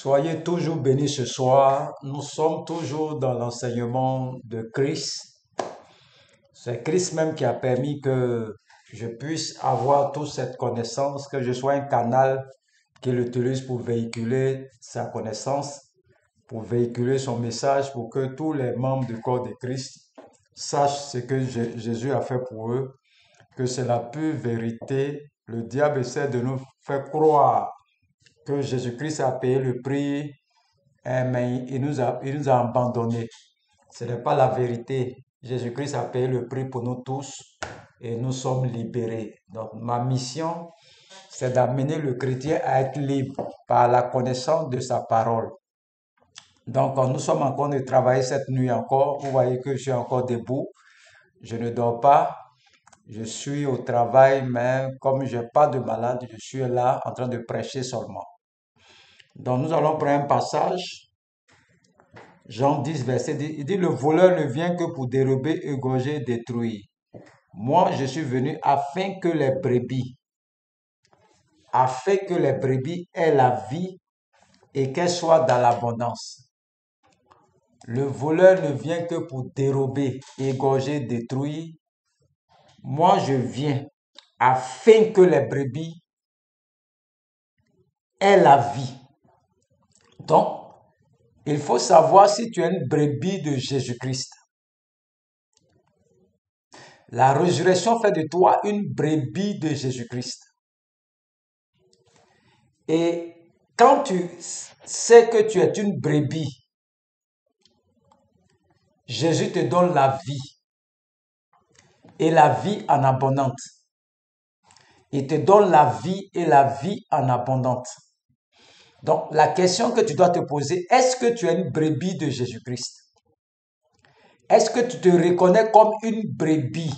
Soyez toujours bénis ce soir. Nous sommes toujours dans l'enseignement de Christ. C'est Christ même qui a permis que je puisse avoir toute cette connaissance, que je sois un canal qu'il utilise pour véhiculer sa connaissance, pour véhiculer son message, pour que tous les membres du corps de Christ sachent ce que Jésus a fait pour eux, que c'est la pure vérité. Le diable essaie de nous faire croire que Jésus-Christ a payé le prix, mais il nous a abandonnés. Ce n'est pas la vérité. Jésus-Christ a payé le prix pour nous tous et nous sommes libérés. Donc ma mission, c'est d'amener le chrétien à être libre par la connaissance de sa parole. Donc nous sommes en train de travailler cette nuit encore. Vous voyez que je suis encore debout. Je ne dors pas. Je suis au travail, mais comme je n'ai pas de malade, je suis là en train de prêcher seulement. Donc nous allons prendre un passage. Jean 10, verset 10, il dit, le voleur ne vient que pour dérober, égorger, détruire. Moi, je suis venu afin que les brebis aient la vie et qu'elles soient dans l'abondance. Le voleur ne vient que pour dérober, égorger, détruire. Moi, je viens afin que les brebis aient la vie. Donc, il faut savoir si tu es une brebis de Jésus-Christ. La résurrection fait de toi une brebis de Jésus-Christ. Et quand tu sais que tu es une brebis, Jésus te donne la vie. Et la vie en abondante. Il te donne la vie et la vie en abondante. Donc, la question que tu dois te poser, est-ce que tu es une brebis de Jésus-Christ? Est-ce que tu te reconnais comme une brebis?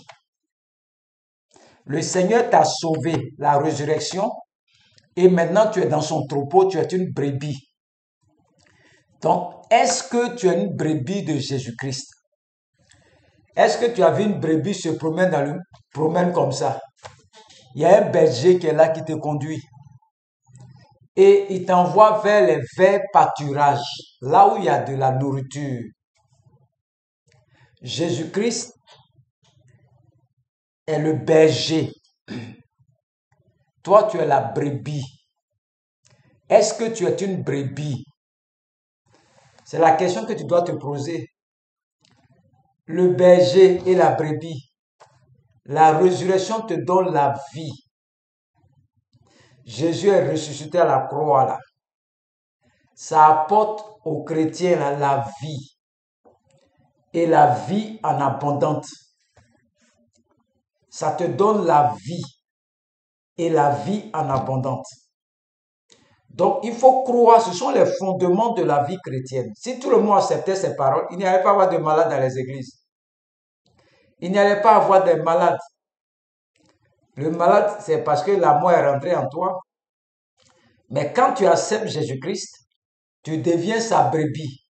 Le Seigneur t'a sauvé, la résurrection, et maintenant tu es dans son troupeau, tu es une brebis. Donc, est-ce que tu es une brebis de Jésus-Christ? Est-ce que tu as vu une brebis se promène comme ça? Il y a un berger qui est là qui te conduit. Et il t'envoie vers les verts pâturages, là où il y a de la nourriture. Jésus-Christ est le berger. Toi, tu es la brebis. Est-ce que tu es une brebis? C'est la question que tu dois te poser. Le berger et la brebis. La résurrection te donne la vie. Jésus est ressuscité à la croix là. Ça apporte aux chrétiens là, la vie. Et la vie en abondante. Ça te donne la vie. Et la vie en abondante. Donc, il faut croire, ce sont les fondements de la vie chrétienne. Si tout le monde acceptait ces paroles, il n'y allait pas avoir de malades dans les églises. Il n'y allait pas avoir de malades. Le malade, c'est parce que la mort est rentrée en toi. Mais quand tu acceptes Jésus-Christ, tu deviens sa brebis.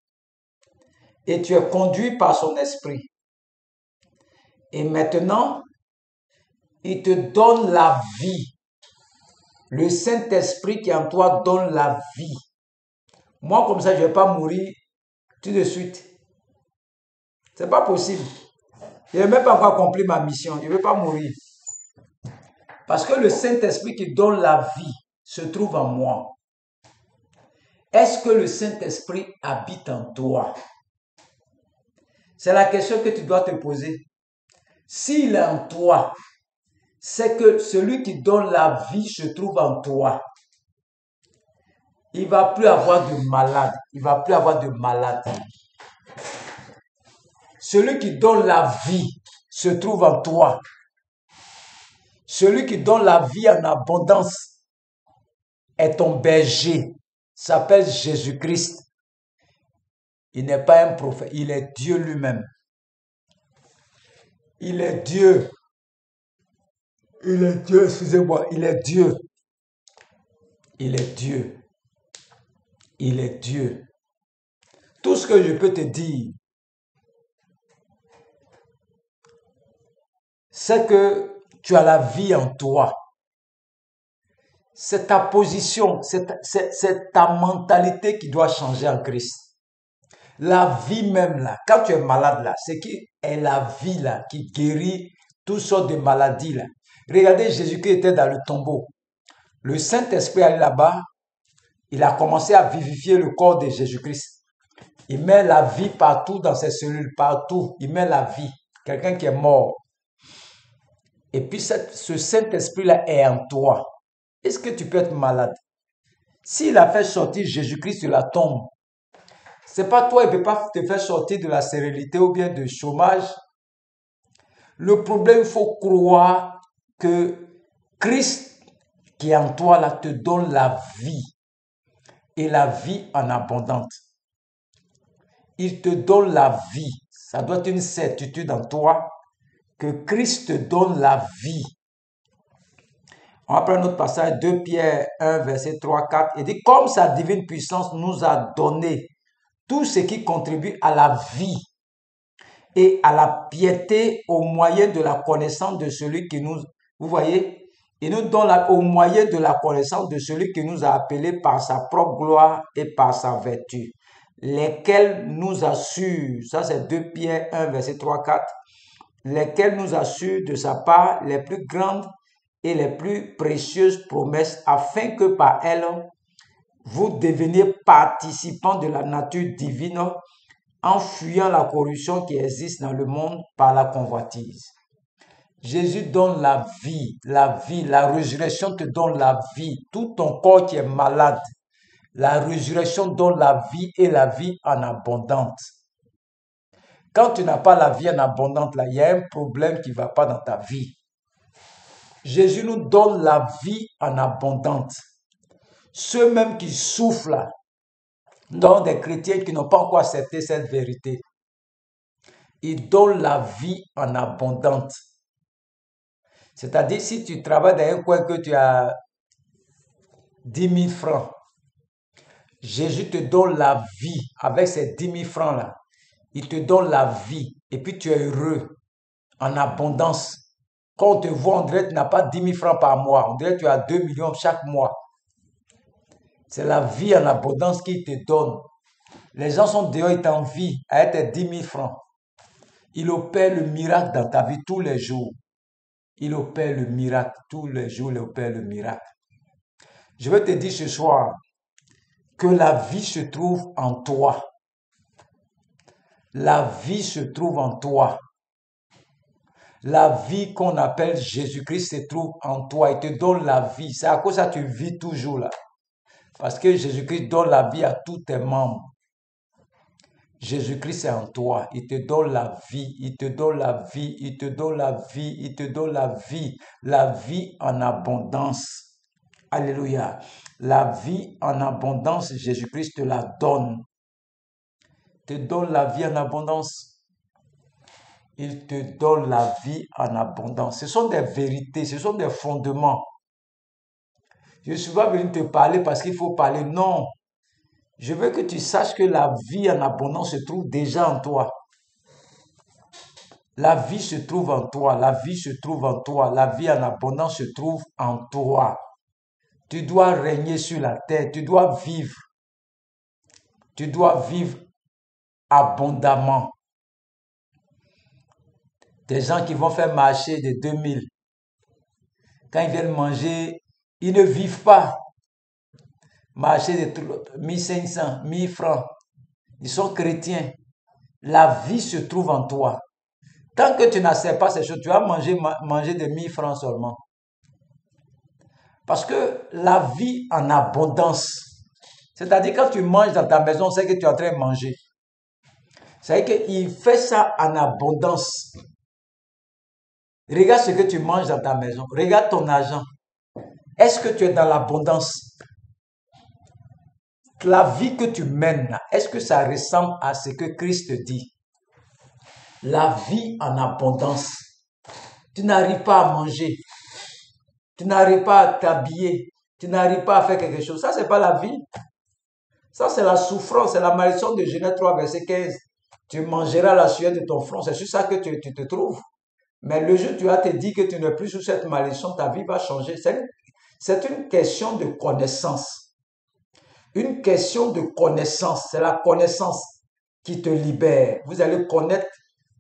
Et tu es conduit par son esprit. Et maintenant, il te donne la vie. Le Saint-Esprit qui en toi donne la vie. Moi, comme ça, je ne vais pas mourir tout de suite. Ce n'est pas possible. Je n'ai même pas encore accompli ma mission. Je ne vais pas mourir. Parce que le Saint-Esprit qui donne la vie se trouve en moi. Est-ce que le Saint-Esprit habite en toi? C'est la question que tu dois te poser. S'il est en toi, c'est que celui qui donne la vie se trouve en toi. Il ne va plus avoir de malade. Il ne va plus avoir de maladie. Celui qui donne la vie se trouve en toi. Celui qui donne la vie en abondance est ton berger. S'appelle Jésus-Christ. Il n'est pas un prophète, il est Dieu lui-même. Il est Dieu. Il est Dieu, excusez-moi, il est Dieu. Il est Dieu. Il est Dieu. Tout ce que je peux te dire, c'est que tu as la vie en toi. C'est ta position, c'est ta mentalité qui doit changer en Christ. La vie même là, quand tu es malade là, c'est qui est la vie là qui guérit toutes sortes de maladies là. Regardez, Jésus-Christ était dans le tombeau. Le Saint-Esprit allait là-bas, il a commencé à vivifier le corps de Jésus-Christ. Il met la vie partout dans ses cellules, partout. Il met la vie. Quelqu'un qui est mort. Et puis ce Saint-Esprit-là est en toi. Est-ce que tu peux être malade? S'il a fait sortir Jésus-Christ de la tombe, c'est pas toi, il ne peut pas te faire sortir de la sérénité ou bien du chômage. Le problème, il faut croire que Christ qui est en toi là te donne la vie et la vie en abondance. Il te donne la vie. Ça doit être une certitude en toi que Christ te donne la vie. On va prendre notre passage 2 Pierre 1, verset 3, 4. Il dit, comme sa divine puissance nous a donné tout ce qui contribue à la vie et à la piété au moyen de la connaissance de celui qui nous... Vous voyez? Il nous donne au moyen de la connaissance de celui qui nous a appelés par sa propre gloire et par sa vertu, lesquels nous assurent, ça c'est 2 Pierre 1, verset 3, 4, lesquels nous assurent de sa part les plus grandes et les plus précieuses promesses, afin que par elles, vous deveniez participants de la nature divine en fuyant la corruption qui existe dans le monde par la convoitise. Jésus donne la vie, la résurrection te donne la vie. Tout ton corps qui est malade, la résurrection donne la vie et la vie en abondance. Quand tu n'as pas la vie en abondance, là, il y a un problème qui ne va pas dans ta vie. Jésus nous donne la vie en abondance. Ceux même qui souffrent là, donc des chrétiens qui n'ont pas encore accepté cette vérité, il donne la vie en abondance. C'est-à-dire, si tu travailles dans un coin que tu as 10 000 francs, Jésus te donne la vie avec ces 10 000 francs-là. Il te donne la vie et puis tu es heureux en abondance. Quand on te voit, on dirait que tu n'as pas 10 000 francs par mois. On dirait que tu as 2 millions chaque mois. C'est la vie en abondance qu'il te donne. Les gens sont dehors, ils t'envient à être 10 000 francs. Il opère le miracle dans ta vie tous les jours. Il opère le miracle tous les jours, il opère le miracle. Je veux te dire ce soir que la vie se trouve en toi. La vie se trouve en toi. La vie qu'on appelle Jésus-Christ se trouve en toi. Il te donne la vie. C'est à cause de ça que tu vis toujours là. Parce que Jésus-Christ donne la vie à tous tes membres. Jésus-Christ est en toi. Il te donne la vie. Il te donne la vie. Il te donne la vie. Il te donne la vie. La vie en abondance. Alléluia. La vie en abondance, Jésus-Christ te la donne. Il te donne la vie en abondance. Il te donne la vie en abondance. Ce sont des vérités, ce sont des fondements. Je ne suis pas venu te parler parce qu'il faut parler. Non. Je veux que tu saches que la vie en abondance se trouve déjà en toi. La vie se trouve en toi. La vie se trouve en toi. La vie en abondance se trouve en toi. Tu dois régner sur la terre. Tu dois vivre. Tu dois vivre abondamment. Des gens qui vont faire marcher des 2000. Quand ils viennent manger, ils ne vivent pas. Marcher de 1500, 1000 francs. Ils sont chrétiens. La vie se trouve en toi. Tant que tu n'acceptes pas ces choses, tu vas manger de 1000 francs seulement. Parce que la vie en abondance, c'est-à-dire quand tu manges dans ta maison, c'est que tu es en train de manger. C'est-à-dire qu'il fait ça en abondance. Regarde ce que tu manges dans ta maison. Regarde ton argent. Est-ce que tu es dans l'abondance? La vie que tu mènes, est-ce que ça ressemble à ce que Christ dit? La vie en abondance. Tu n'arrives pas à manger. Tu n'arrives pas à t'habiller. Tu n'arrives pas à faire quelque chose. Ça, c'est pas la vie. Ça, c'est la souffrance. C'est la malédiction de Genèse 3, verset 15. Tu mangeras la sueur de ton front. C'est sur ça que tu te trouves. Mais le jour où tu vas te dire que tu n'es plus sous cette malédiction, ta vie va changer. C'est une question de connaissance. Une question de connaissance. C'est la connaissance qui te libère. Vous allez connaître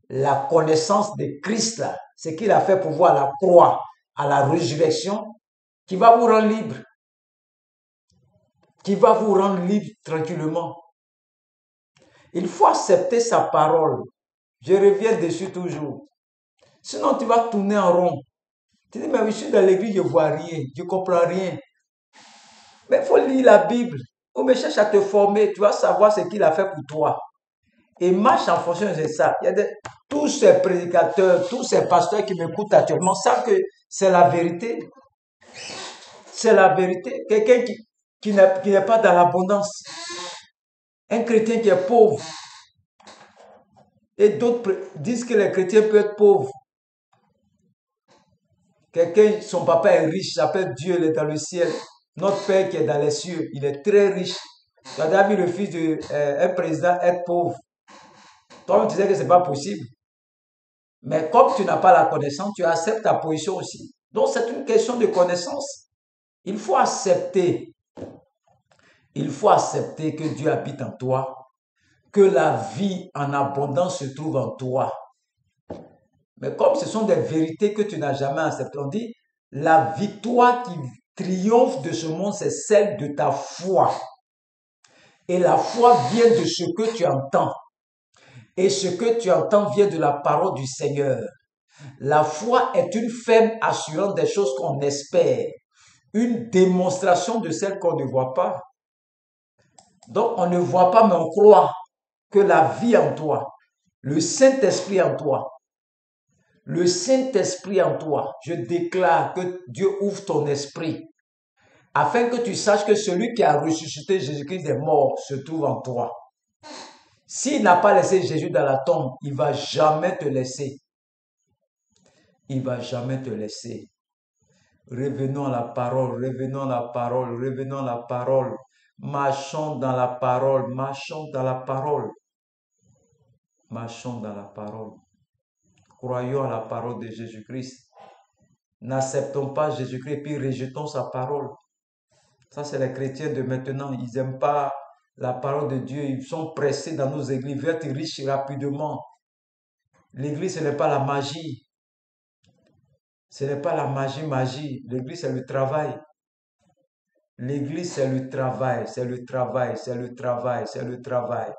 la connaissance de Christ là. Ce qu'il a fait pour vous à la croix, à la résurrection, qui va vous rendre libre. Qui va vous rendre libre tranquillement. Il faut accepter sa parole. Je reviens dessus toujours. Sinon, tu vas tourner en rond. Tu dis, mais je suis dans l'église, je ne vois rien, je ne comprends rien. Mais il faut lire la Bible. Ou mais cherche à te former, tu vas savoir ce qu'il a fait pour toi. Et marche en fonction de ça. Tous ces prédicateurs, tous ces pasteurs qui m'écoutent actuellement savent que c'est la vérité. C'est la vérité. Quelqu'un qui n'est pas dans l'abondance. Un chrétien qui est pauvre. Et d'autres disent que les chrétiens peuvent être pauvres. Quelqu'un, son papa est riche, s'appelle Dieu, il est dans le ciel. Notre Père qui est dans les cieux, il est très riche. Tu as déjà vu le fils d'un président être pauvre. Toi, tu disais que ce n'est pas possible. Mais comme tu n'as pas la connaissance, tu acceptes ta position aussi. Donc, c'est une question de connaissance. Il faut accepter. Il faut accepter que Dieu habite en toi, que la vie en abondance se trouve en toi. Mais comme ce sont des vérités que tu n'as jamais acceptées, on dit, la victoire qui triomphe de ce monde, c'est celle de ta foi. Et la foi vient de ce que tu entends. Et ce que tu entends vient de la parole du Seigneur. La foi est une ferme assurance des choses qu'on espère. Une démonstration de celles qu'on ne voit pas. Donc, on ne voit pas, mais on croit que la vie en toi, le Saint-Esprit en toi, le Saint-Esprit en toi, je déclare que Dieu ouvre ton esprit afin que tu saches que celui qui a ressuscité Jésus-Christ des morts se trouve en toi. S'il n'a pas laissé Jésus dans la tombe, il ne va jamais te laisser. Il ne va jamais te laisser. Revenons à la parole, revenons à la parole, revenons à la parole. Marchons dans la parole, marchons dans la parole. Marchons dans la parole. Croyons à la parole de Jésus-Christ. N'acceptons pas Jésus-Christ et puis rejetons sa parole. Ça, c'est les chrétiens de maintenant. Ils n'aiment pas la parole de Dieu. Ils sont pressés dans nos églises. Ils veulent être riches rapidement. L'église, ce n'est pas la magie. Ce n'est pas la magie. L'église, c'est le travail. L'église, c'est le travail, c'est le travail, c'est le travail, c'est le travail.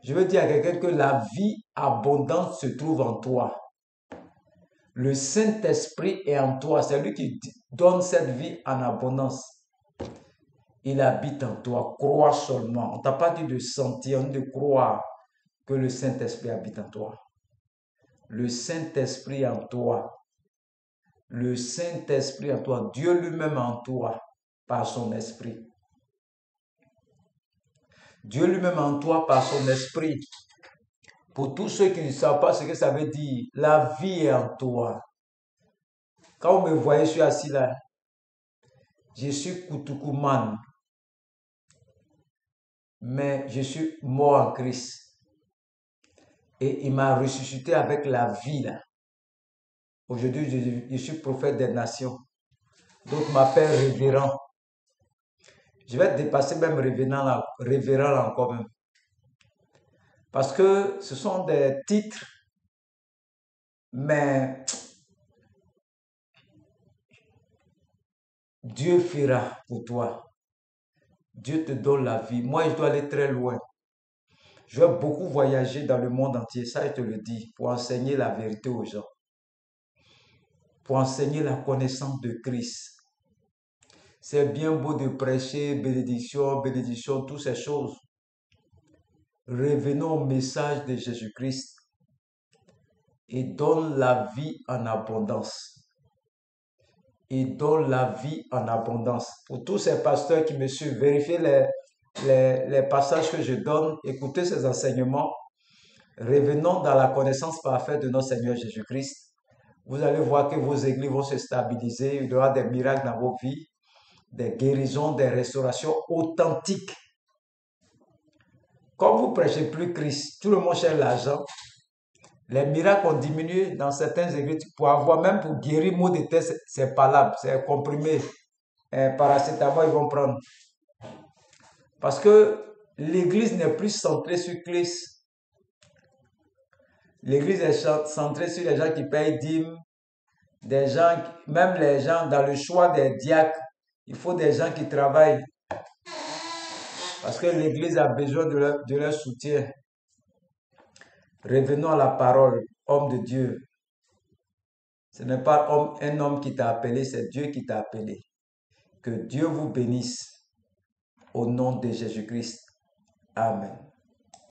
Je veux dire à quelqu'un que la vie abondante se trouve en toi. Le Saint-Esprit est en toi. C'est lui qui donne cette vie en abondance. Il habite en toi. Crois seulement. On ne t'a pas dit de sentir, de croire que le Saint-Esprit habite en toi. Le Saint-Esprit en toi. Le Saint-Esprit en toi. Dieu lui-même en toi par son esprit. Dieu lui-même en toi par son esprit. Pour tous ceux qui ne savent pas ce que ça veut dire, la vie est en toi. Quand vous me voyez, je suis assis là. Je suis Koutoukoumane. Mais je suis mort en Christ. Et il m'a ressuscité avec la vie là. Aujourd'hui, je suis prophète des nations. D'autres m'appellent révérend. Je vais dépasser même révérend là encore même. Parce que ce sont des titres, mais Dieu fera pour toi. Dieu te donne la vie. Moi, je dois aller très loin. Je vais beaucoup voyager dans le monde entier, ça je te le dis, pour enseigner la vérité aux gens. Pour enseigner la connaissance de Christ. C'est bien beau de prêcher, bénédiction, bénédiction, toutes ces choses. Revenons au message de Jésus-Christ et donne la vie en abondance. Et donne la vie en abondance. Pour tous ces pasteurs qui me suivent, vérifiez les passages que je donne, écoutez ces enseignements. Revenons dans la connaissance parfaite de notre Seigneur Jésus-Christ. Vous allez voir que vos églises vont se stabiliser, il y aura des miracles dans vos vies, des guérisons, des restaurations authentiques. Comme vous ne prêchez plus Christ, tout le monde cherche l'argent. Les miracles ont diminué dans certaines églises. Pour avoir, même pour guérir maux de tête, c'est palable, c'est comprimé. Un paracétamol, ils vont prendre. Parce que l'église n'est plus centrée sur Christ. L'église est centrée sur les gens qui payent dîmes, des gens, même les gens dans le choix des diacres. Il faut des gens qui travaillent. Parce que l'église a besoin de leur soutien. Revenons à la parole, homme de Dieu. Ce n'est pas un homme qui t'a appelé, c'est Dieu qui t'a appelé. Que Dieu vous bénisse au nom de Jésus-Christ. Amen.